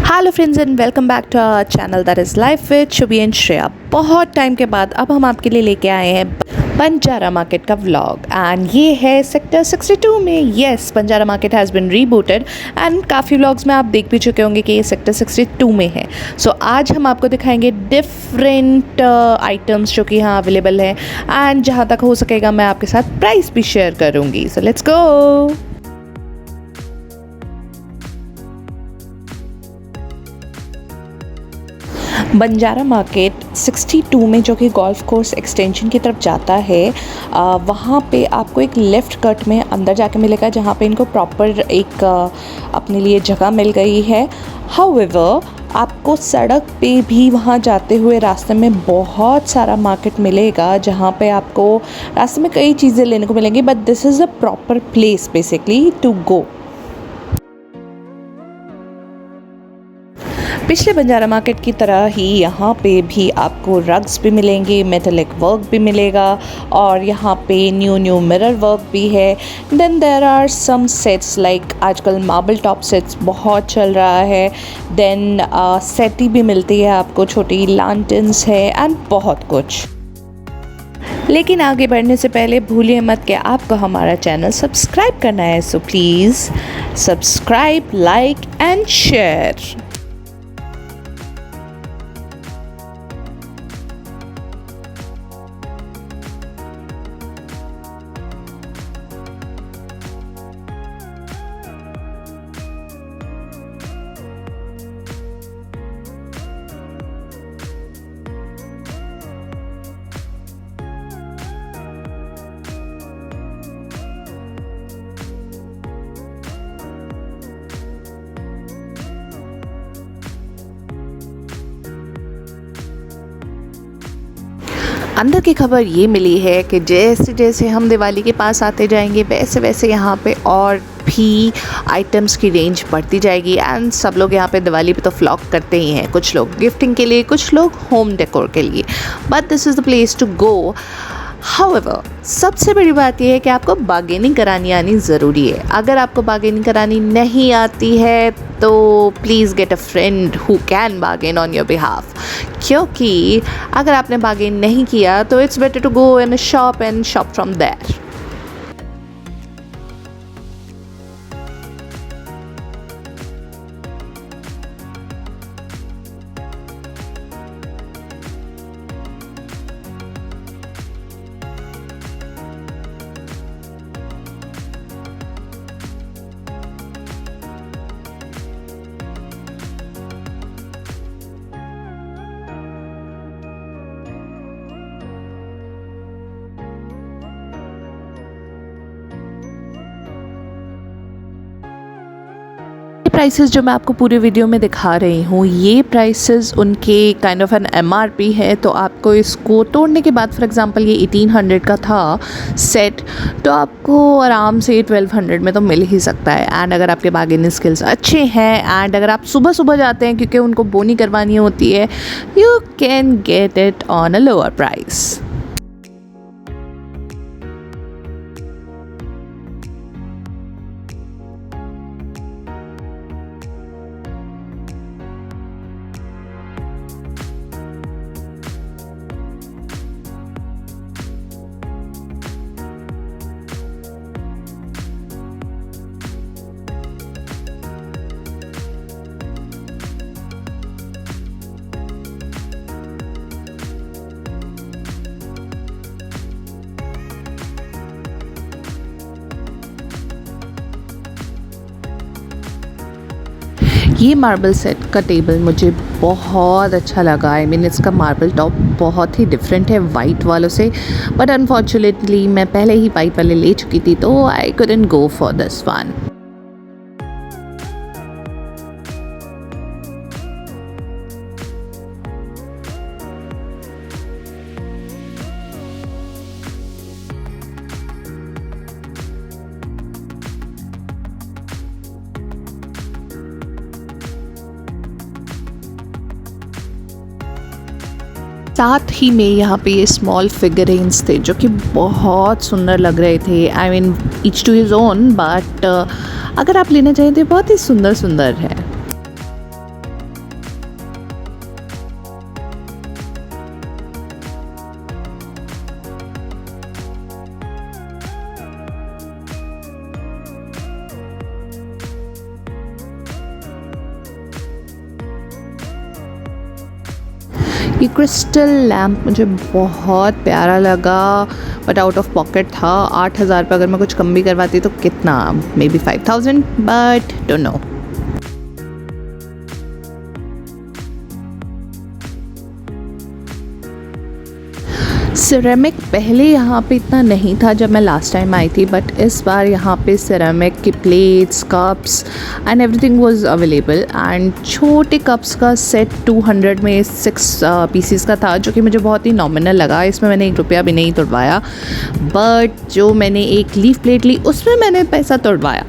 Hello friends and welcome back to our channel that is life with Shubhi and Shreya. बहुत time के बाद अब हम आपके लिए लेके आए हैं बंजारा मार्केट का व्लॉग एंड ये है सेक्टर 62 में। Yes, Banjara market has been rebooted and काफ़ी व्लॉग्स में आप देख भी चुके होंगे कि ये सेक्टर 62 में है। सो आज हम आपको दिखाएंगे डिफरेंट आइटम्स जो कि यहाँ अवेलेबल हैं एंड जहाँ तक हो सकेगा मैं आपके साथ प्राइस भी शेयर करूँगी। So let's go. Banjara market 62 में जो कि गोल्फ कोर्स एक्सटेंशन की तरफ जाता है, वहाँ पे आपको एक लेफ़्ट कट में अंदर जाके मिलेगा जहाँ पे इनको प्रॉपर एक अपने लिए जगह मिल गई है। हाउएवर आपको सड़क पे भी वहाँ जाते हुए रास्ते में बहुत सारा मार्केट मिलेगा जहाँ पे आपको रास्ते में कई चीज़ें लेने को मिलेंगी, but this is a proper place basically to go. पिछले बंजारा मार्केट की तरह ही यहाँ पे भी आपको रग्स भी मिलेंगे, मेटलिक वर्क भी मिलेगा और यहाँ पे न्यू मिरर वर्क भी है। Then there are some sets like आजकल मार्बल टॉप सेट्स बहुत चल रहा है। देन सेटी भी मिलती है आपको, छोटी लैंटर्न्स है एंड बहुत कुछ। लेकिन आगे बढ़ने से पहले भूलिए मत कि आपको हमारा चैनल सब्सक्राइब करना है, so please subscribe, like and share. अंदर की खबर ये मिली है कि जैसे जैसे हम दिवाली के पास आते जाएंगे वैसे वैसे यहाँ पे और भी आइटम्स की रेंज बढ़ती जाएगी एंड सब लोग यहाँ पे दिवाली पे तो फ्लॉक करते ही हैं। कुछ लोग गिफ्टिंग के लिए, कुछ लोग होम डेकोर के लिए, but this is the place to go. However सबसे बड़ी बात यह है कि आपको बार्गेनिंग करानी आनी ज़रूरी है। अगर आपको बार्गेनिंग करानी नहीं आती है तो please get a friend who can bargain on your behalf, क्योंकि अगर आपने बार्गेन नहीं किया तो it's better to go in a shop and shop from there. Prices जो मैं आपको पूरे वीडियो में दिखा रही हूँ, ये प्राइसेस उनके काइंड ऑफ एन MRP है। तो आपको इसको तोड़ने के बाद, फॉर एग्जांपल ये 1800 का था सेट, तो आपको आराम से 1200 में तो मिल ही सकता है। एंड अगर आपके बार्गेनिंग स्किल्स अच्छे हैं एंड अगर आप सुबह सुबह जाते हैं क्योंकि उनको बोनी करवानी होती है, you can get it on a lower price. ये मार्बल सेट का टेबल मुझे बहुत अच्छा लगा। आई मीन इसका मार्बल टॉप बहुत ही डिफरेंट है वाइट वालों से, बट अनफॉर्चुनेटली मैं पहले ही वाइट वाले ले चुकी थी तो I couldn't go for this one. साथ ही में यहाँ पे ये स्मॉल फिगरेन्स थे जो कि बहुत सुंदर लग रहे थे। I mean each to his own, but अगर आप लेना चाहें तो बहुत ही सुंदर सुंदर है। ये क्रिस्टल लैम्प मुझे बहुत प्यारा लगा, बट आउट ऑफ पॉकेट था। 8,000 पे अगर मैं कुछ कम भी करवाती तो कितना, may be 5,000, but don't know. Ceramic पहले यहाँ पे इतना नहीं था जब मैं लास्ट टाइम आई थी, बट इस बार यहाँ पे सिरेमिक की plates, cups and everything was available. And छोटे कप्स का सेट 200 में 6 पीसीस का था, जो कि मुझे बहुत ही नॉमिनल लगा। इसमें मैंने 1 रुपया भी नहीं तुड़वाया, बट जो मैंने एक लीफ प्लेट ली उसमें मैंने पैसा तुड़वाया।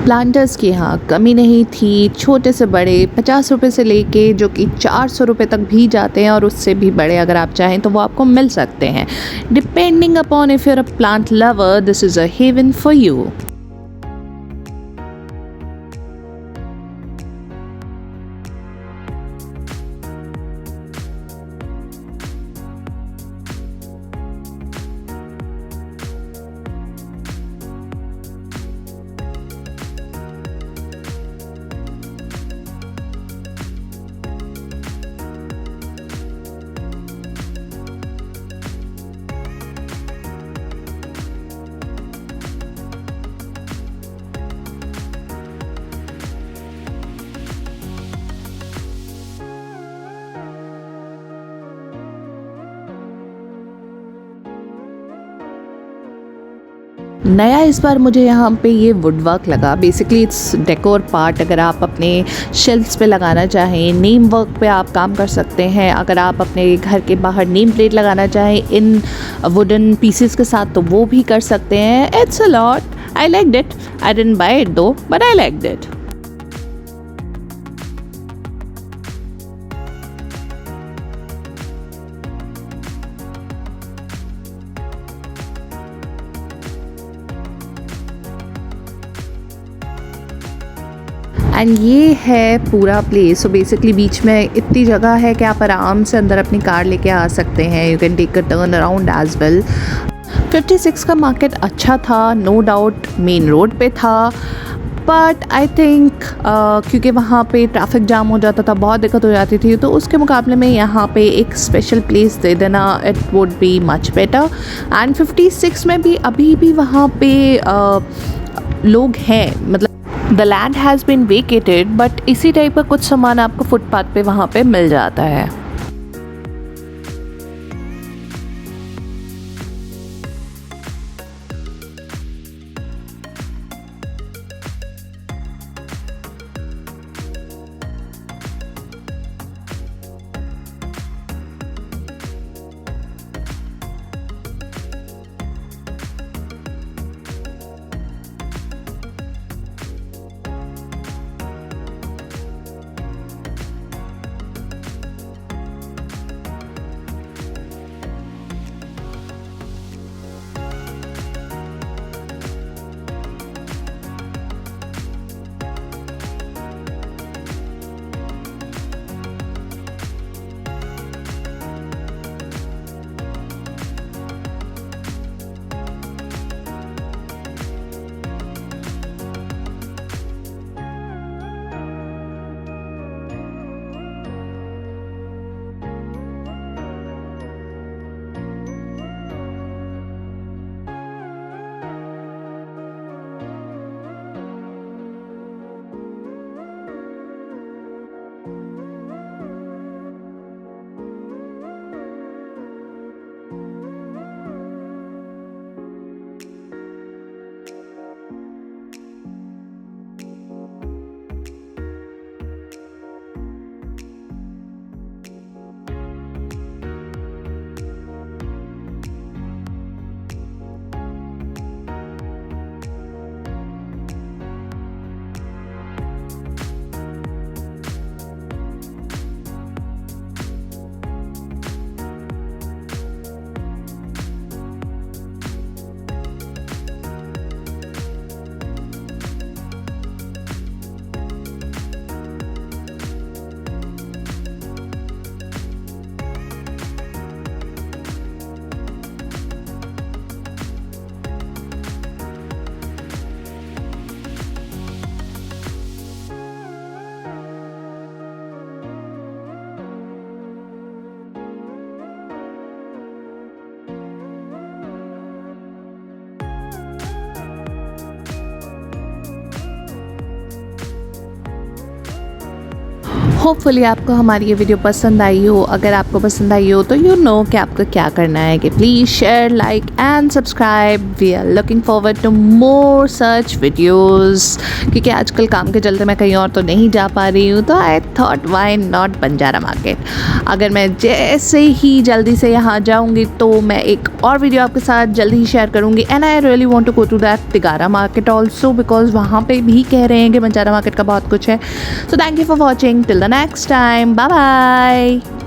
प्लांटर्स की यहाँ कमी नहीं थी। छोटे से बड़े 50 रुपये से लेके जो कि 400 रुपये तक भी जाते हैं, और उससे भी बड़े अगर आप चाहें तो वो आपको मिल सकते हैं। Depending upon if you're a plant lover, this is a heaven for you. नया इस बार मुझे यहाँ पे ये वुड वर्क लगा। Basically it's decor part. अगर आप अपने शेल्फ्स पे लगाना चाहें, नेम वर्क पे आप काम कर सकते हैं। अगर आप अपने घर के बाहर नेम प्लेट लगाना चाहें इन वुडन पीसेस के साथ तो वो भी कर सकते हैं। It's a lot, I liked it. I didn't buy it though, but I liked it. And ये है पूरा प्लेस। सो बेसिकली बीच में इतनी जगह है कि आप आराम से अंदर अपनी कार लेके आ सकते हैं। You can take a turn around as well. 56 का मार्केट अच्छा था, नो डाउट मेन रोड पे था, बट आई थिंक क्योंकि वहाँ पे ट्रैफिक जाम हो जाता था, बहुत दिक्कत हो जाती थी, तो उसके मुकाबले में यहाँ पे एक स्पेशल प्लेस दे देना, it would be much better. And 56 में भी अभी भी वहाँ पे लोग हैं, मतलब the land has been vacated, but इसी टाइप का कुछ सामान आपको फुटपाथ पे वहाँ पे मिल जाता है। होपफुली आपको हमारी ये वीडियो पसंद आई हो। अगर आपको पसंद आई हो तो यू नो कि आपको क्या करना है कि please share, like and subscribe. We are looking forward to more such videos, क्योंकि आजकल काम के चलते मैं कहीं और तो नहीं जा पा रही हूँ, तो I thought why not Banjara market. अगर मैं जैसे ही जल्दी से यहाँ जाऊँगी तो मैं एक और वीडियो आपके साथ जल्दी ही शेयर करूँगी। And I really want to go to that Tigara market also, because वहाँ पे भी कह रहे हैं कि बंजारा मार्केट का बहुत कुछ है। So thank you for watching, till the next time, bye bye.